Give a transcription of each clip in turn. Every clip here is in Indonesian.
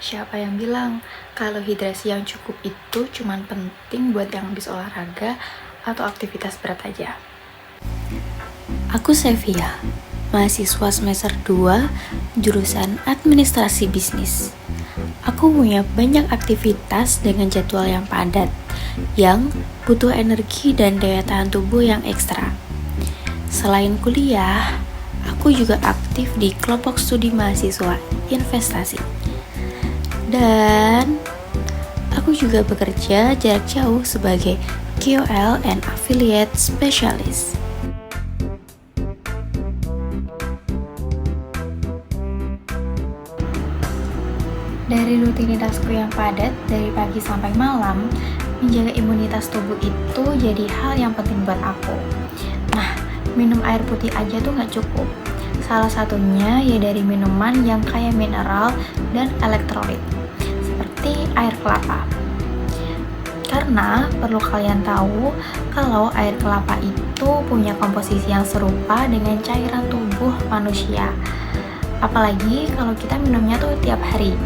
Siapa yang bilang kalau hidrasi yang cukup itu cuma penting buat yang habis olahraga atau aktivitas berat aja? Aku Sevia, mahasiswa semester 2, jurusan Administrasi Bisnis. Aku punya banyak aktivitas dengan jadwal yang padat, yang butuh energi dan daya tahan tubuh yang ekstra. Selain kuliah, aku juga aktif di kelompok studi mahasiswa investasi. Dan aku juga bekerja jarak jauh sebagai KOL and Affiliate Specialist. Dari rutinitasku yang padat dari pagi sampai malam, menjaga imunitas tubuh itu jadi hal yang penting buat aku. Nah, minum air putih aja tuh nggak cukup. Salah satunya ya dari minuman yang kaya mineral dan elektrolit, seperti air kelapa. Karena perlu kalian tahu kalau air kelapa itu punya komposisi yang serupa dengan cairan tubuh manusia. Apalagi kalau kita minumnya tuh tiap hari,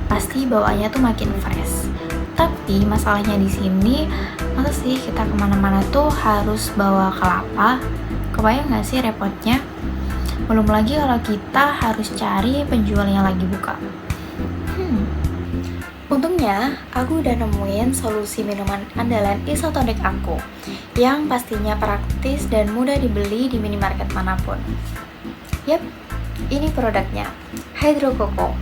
pasti bawaannya tuh makin fresh. Tapi masalahnya di sini, masa sih kita kemana-mana tuh harus bawa kelapa? Kebayang nggak sih repotnya? Belum lagi kalau kita harus cari penjual yang lagi buka. Untungnya, aku udah nemuin solusi minuman andalan isotonik aku yang pastinya praktis dan mudah dibeli di minimarket manapun. Yap, ini produknya, Hydro Coco.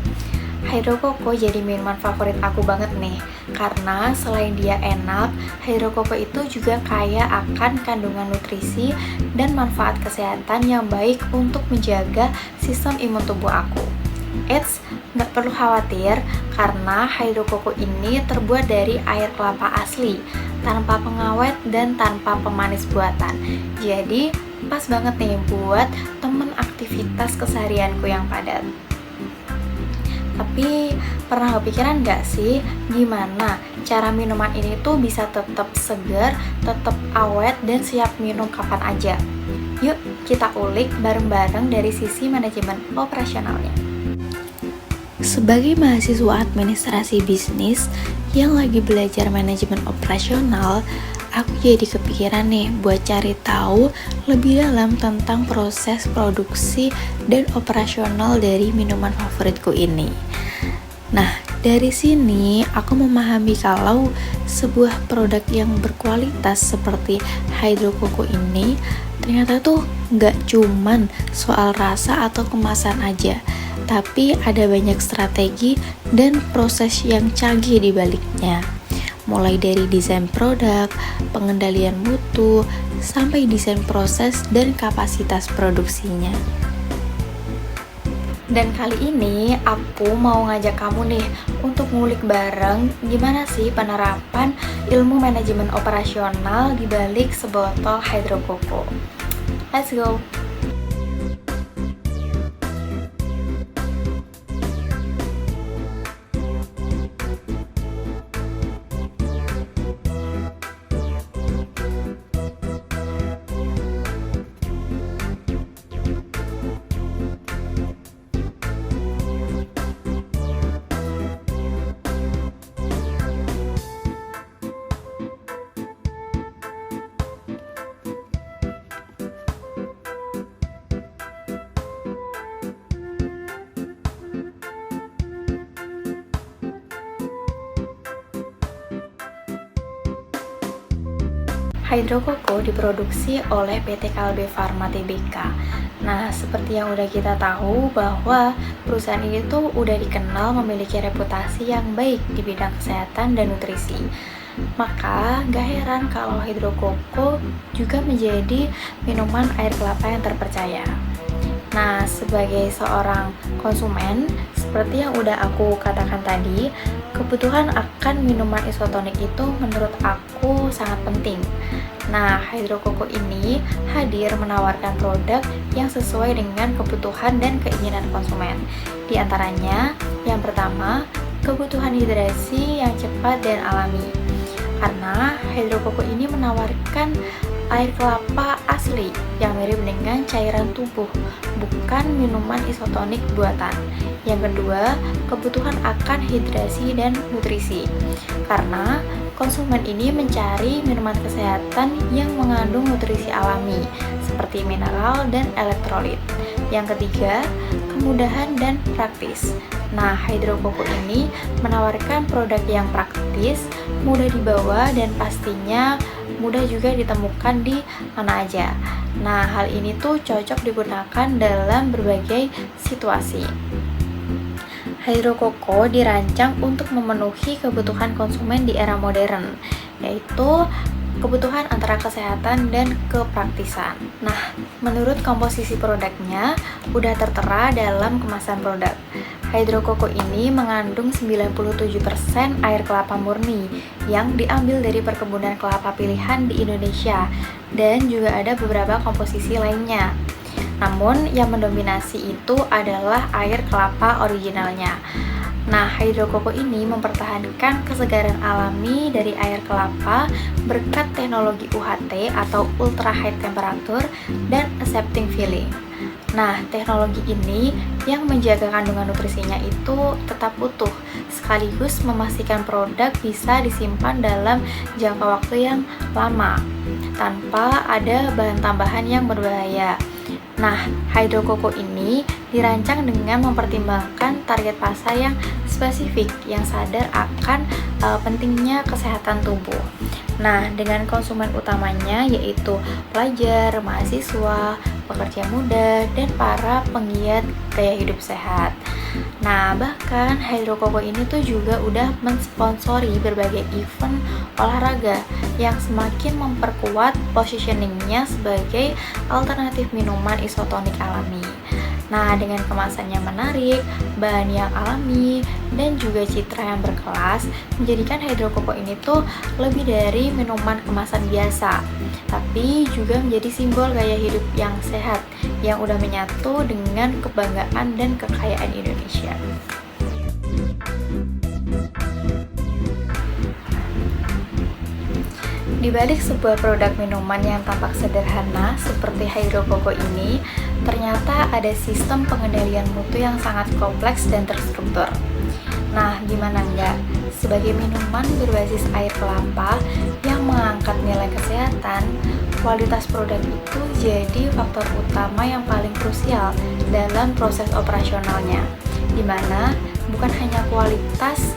Hydro Coco jadi minuman favorit aku banget nih, karena selain dia enak, Hydro Coco itu juga kaya akan kandungan nutrisi dan manfaat kesehatan yang baik untuk menjaga sistem imun tubuh aku. Eits, nggak perlu khawatir karena Hydro Coco ini terbuat dari air kelapa asli, tanpa pengawet dan tanpa pemanis buatan. Jadi pas banget nih buat temen aktivitas keseharianku yang padat. Tapi pernah kepikiran nggak sih gimana cara minuman ini tuh bisa tetap segar, tetap awet dan siap minum kapan aja? Yuk kita ulik bareng-bareng dari sisi manajemen operasionalnya. Sebagai mahasiswa administrasi bisnis yang lagi belajar manajemen operasional, aku jadi kepikiran nih buat cari tahu lebih dalam tentang proses produksi dan operasional dari minuman favoritku ini. Nah, dari sini aku memahami kalau sebuah produk yang berkualitas seperti Hydro Coco ini ternyata tuh nggak cuman soal rasa atau kemasan aja, tapi ada banyak strategi dan proses yang canggih di baliknya. Mulai dari desain produk, pengendalian mutu, sampai desain proses dan kapasitas produksinya. Dan kali ini aku mau ngajak kamu nih untuk ngulik bareng gimana sih penerapan ilmu manajemen operasional di balik sebotol Hydro Coco. Let's go! Hydro Coco diproduksi oleh PT Kalbe Farma Tbk. Nah, seperti yang udah kita tahu bahwa perusahaan ini tuh udah dikenal memiliki reputasi yang baik di bidang kesehatan dan nutrisi. Maka, gak heran kalau Hydro Coco juga menjadi minuman air kelapa yang terpercaya. Nah, sebagai seorang konsumen, seperti yang udah aku katakan tadi, kebutuhan akan minuman isotonik itu menurut aku sangat penting. Nah, Hydro Coco ini hadir menawarkan produk yang sesuai dengan kebutuhan dan keinginan konsumen. Di antaranya, yang pertama, kebutuhan hidrasi yang cepat dan alami. karena hidrokoko ini menawarkan air kelapa asli yang mirip dengan cairan tubuh, bukan minuman isotonik buatan. Yang kedua, kebutuhan akan hidrasi dan nutrisi, karena konsumen ini mencari minuman kesehatan yang mengandung nutrisi alami seperti mineral dan elektrolit. Yang ketiga, kemudahan dan praktis. Nah, hidrokoko ini menawarkan produk yang praktis, mudah dibawa, dan pastinya mudah juga ditemukan di mana aja. Nah, hal ini tuh cocok digunakan dalam berbagai situasi. Hidrokoko dirancang untuk memenuhi kebutuhan konsumen di era modern, yaitu kebutuhan antara kesehatan dan kepraktisan. Nah, menurut komposisi produknya udah tertera dalam kemasan produk. Hidrokoko ini mengandung 97% air kelapa murni yang diambil dari perkebunan kelapa pilihan di Indonesia, dan juga ada beberapa komposisi lainnya. Namun yang mendominasi itu adalah air kelapa originalnya. Nah, hidrokoko ini mempertahankan kesegaran alami dari air kelapa berkat teknologi UHT atau Ultra High Temperature dan Accepting Filling. Nah, teknologi ini yang menjaga kandungan nutrisinya itu tetap utuh, sekaligus memastikan produk bisa disimpan dalam jangka waktu yang lama, tanpa ada bahan tambahan yang berbahaya. Nah, hidrokoko ini dirancang dengan mempertimbangkan target pasar yang spesifik yang sadar akan pentingnya kesehatan tubuh. Nah, dengan konsumen utamanya yaitu pelajar, mahasiswa, pekerja muda, dan para penggiat gaya hidup sehat. Nah, bahkan hidrokoko ini tuh juga udah mensponsori berbagai event olahraga yang semakin memperkuat positioningnya sebagai alternatif minuman isotonik alami. Nah, dengan kemasan yang menarik, bahan yang alami, dan juga citra yang berkelas, menjadikan hidrokoko ini tuh lebih dari minuman kemasan biasa, tapi juga menjadi simbol gaya hidup yang sehat, yang udah menyatu dengan kebanggaan dan kekayaan Indonesia. Di balik sebuah produk minuman yang tampak sederhana seperti hidrokoko ini, ternyata ada sistem pengendalian mutu yang sangat kompleks dan terstruktur. Nah, gimana enggak? Sebagai minuman berbasis air kelapa yang mengangkat nilai kesehatan, kualitas produk itu jadi faktor utama yang paling krusial dalam proses operasionalnya, di mana bukan hanya kualitas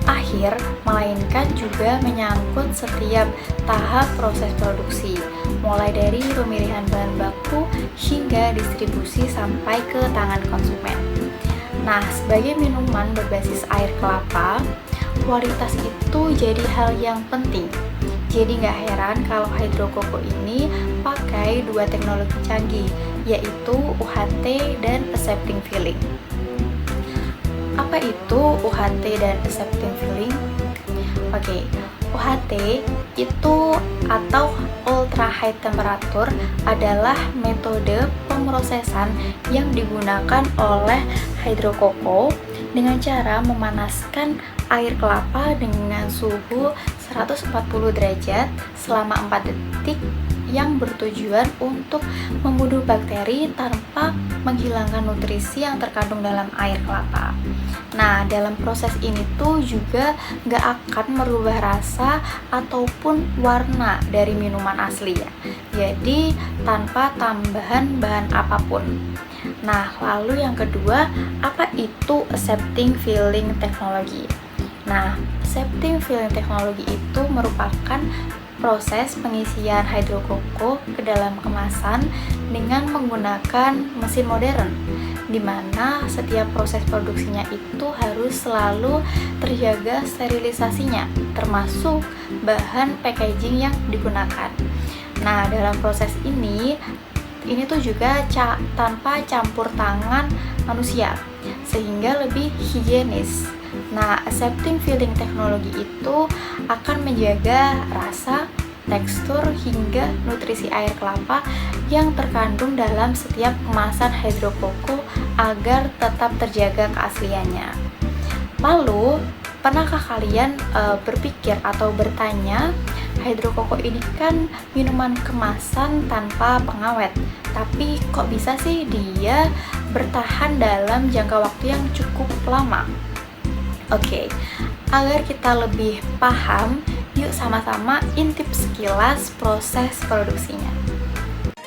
akhir, melainkan juga menyangkut setiap tahap proses produksi, mulai dari pemilihan bahan baku hingga distribusi sampai ke tangan konsumen. Nah, sebagai minuman berbasis air kelapa, kualitas itu jadi hal yang penting. Jadi nggak heran kalau hidrokoko ini pakai dua teknologi canggih, yaitu UHT dan Accepting Filling. Apa itu UHT dan Accepting Filling? Oke, UHT itu atau Ultra High Temperature adalah metode pemrosesan yang digunakan oleh hidrokoko dengan cara memanaskan air kelapa dengan suhu 140 derajat selama 4 detik yang bertujuan untuk membunuh bakteri tanpa menghilangkan nutrisi yang terkandung dalam air kelapa. Nah, dalam proses ini tuh juga nggak akan merubah rasa ataupun warna dari minuman asli ya. Jadi tanpa tambahan bahan apapun. Nah, lalu yang kedua, apa itu Accepting Filling Technology? Nah, Accepting Filling Technology itu merupakan proses pengisian hidrokoko ke dalam kemasan dengan menggunakan mesin modern, di mana setiap proses produksinya itu harus selalu terjaga sterilisasinya, termasuk bahan packaging yang digunakan. Nah, dalam proses ini tuh juga tanpa campur tangan manusia, sehingga lebih higienis. Nah, Accepting Filling Technology itu akan menjaga rasa, tekstur, hingga nutrisi air kelapa yang terkandung dalam setiap kemasan hidrokoko agar tetap terjaga keasliannya. Lalu, pernahkah kalian berpikir atau bertanya, Hydro Coco ini kan minuman kemasan tanpa pengawet, tapi kok bisa sih dia bertahan dalam jangka waktu yang cukup lama? Oke, agar kita lebih paham, yuk sama-sama intip sekilas proses produksinya.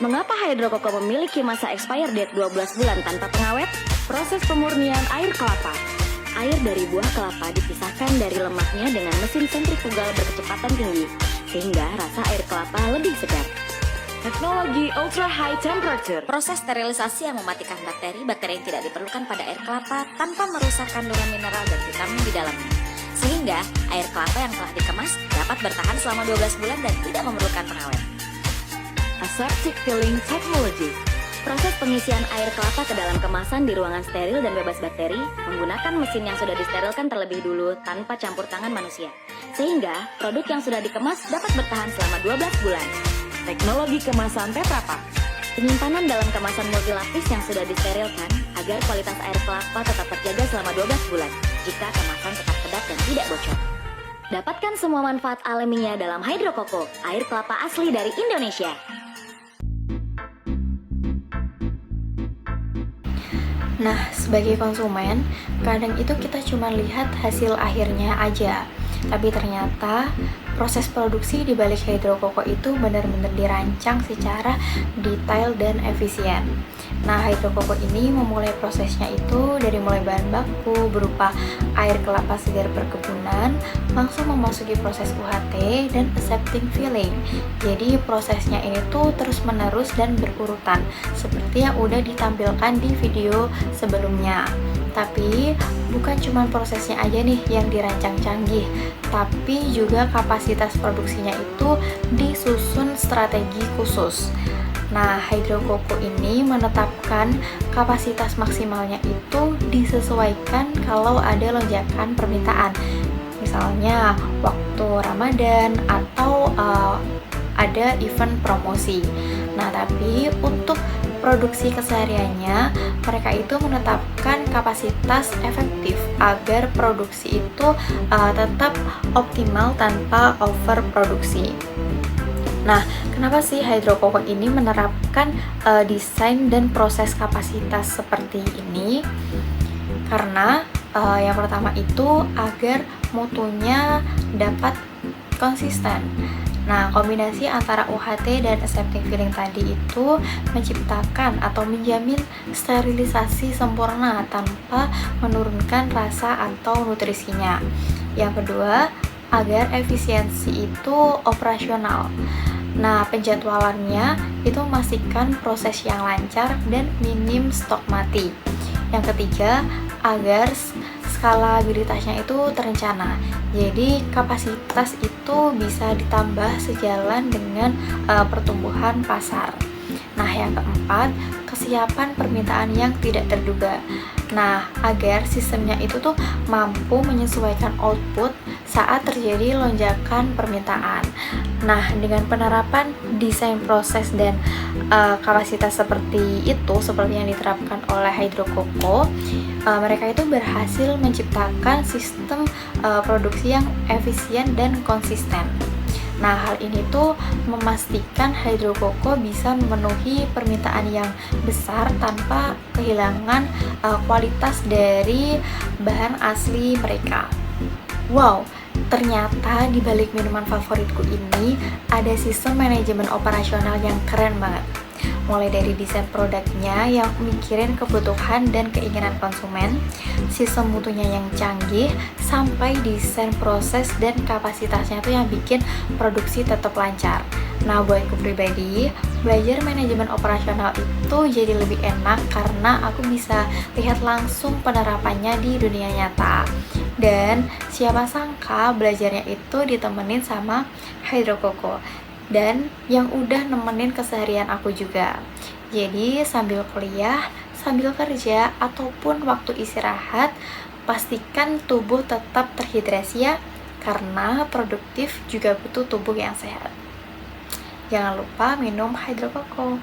Mengapa Hydro Coco memiliki masa expired date 12 bulan tanpa pengawet? Proses pemurnian air kelapa. Air dari buah kelapa dipisahkan dari lemaknya dengan mesin sentrifugal berkecepatan tinggi, sehingga rasa air kelapa lebih segar. Teknologi Ultra High Temperature. Proses sterilisasi yang mematikan bakteri-bakteri yang tidak diperlukan pada air kelapa tanpa merusak kandungan mineral dan vitamin di dalamnya. Sehingga air kelapa yang telah dikemas dapat bertahan selama 12 bulan dan tidak memerlukan pengawet. Aseptic Filling Technology. Proses pengisian air kelapa ke dalam kemasan di ruangan steril dan bebas bakteri menggunakan mesin yang sudah disterilkan terlebih dulu tanpa campur tangan manusia. Sehingga produk yang sudah dikemas dapat bertahan selama 12 bulan. Teknologi kemasan Tetra Pak. Penyimpanan dalam kemasan multilapis yang sudah disterilkan agar kualitas air kelapa tetap terjaga selama 12 bulan jika kemasan tetap kedap dan tidak bocor. Dapatkan semua manfaat alaminya dalam Hydro Coco, air kelapa asli dari Indonesia. Nah, sebagai konsumen, kadang itu kita cuma lihat hasil akhirnya aja. Tapi ternyata proses produksi di balik Hydro Coco itu benar-benar dirancang secara detail dan efisien. Nah, Hydro Coco ini memulai prosesnya itu dari mulai bahan baku berupa air kelapa segar perkebunan, langsung memasuki proses UHT dan aseptic filling. Jadi prosesnya ini tuh terus-menerus dan berurutan, seperti yang udah ditampilkan di video sebelumnya. Tapi bukan cuma prosesnya aja nih yang dirancang canggih, tapi juga kapasitas produksinya itu disusun strategi khusus. Nah, Hydro Coco ini menetapkan kapasitas maksimalnya itu disesuaikan kalau ada lonjakan permintaan. Misalnya waktu Ramadan atau ada event promosi. Nah, tapi untuk produksi kesehariannya, mereka itu menetapkan kapasitas efektif agar produksi itu tetap optimal tanpa overproduksi. Nah, kenapa sih Hydro Coco ini menerapkan desain dan proses kapasitas seperti ini? Karena yang pertama itu agar mutunya dapat konsisten. Nah, kombinasi antara UHT dan aseptic filling tadi itu menciptakan atau menjamin sterilisasi sempurna tanpa menurunkan rasa atau nutrisinya. Yang kedua, agar efisiensi itu operasional. Nah, penjadwalannya itu memastikan proses yang lancar dan minim stok mati. Yang ketiga, agar skalabilitasnya itu terencana. Jadi kapasitas itu bisa ditambah sejalan dengan pertumbuhan pasar. Nah, yang keempat, kesiapan permintaan yang tidak terduga. Nah, agar sistemnya itu tuh mampu menyesuaikan output saat terjadi lonjakan permintaan. Nah, dengan penerapan desain proses dan kapasitas seperti itu, seperti yang diterapkan oleh Hydro Coco, mereka itu berhasil menciptakan sistem produksi yang efisien dan konsisten. Nah, hal ini tuh memastikan Hydro Coco bisa memenuhi permintaan yang besar tanpa kehilangan kualitas dari bahan asli mereka. Wow, ternyata di balik minuman favoritku ini ada sistem manajemen operasional yang keren banget. Mulai dari desain produknya yang mikirin kebutuhan dan keinginan konsumen, sistem mutunya yang canggih, sampai desain proses dan kapasitasnya tuh yang bikin produksi tetap lancar. Nah, buatku pribadi, belajar manajemen operasional itu jadi lebih enak karena aku bisa lihat langsung penerapannya di dunia nyata. Dan siapa sangka belajarnya itu ditemenin sama Hydro Coco dan yang udah nemenin keseharian aku juga. Jadi sambil kuliah, sambil kerja, ataupun waktu istirahat, pastikan tubuh tetap terhidrasi ya, karena produktif juga butuh tubuh yang sehat. Jangan lupa minum Hydro Coco.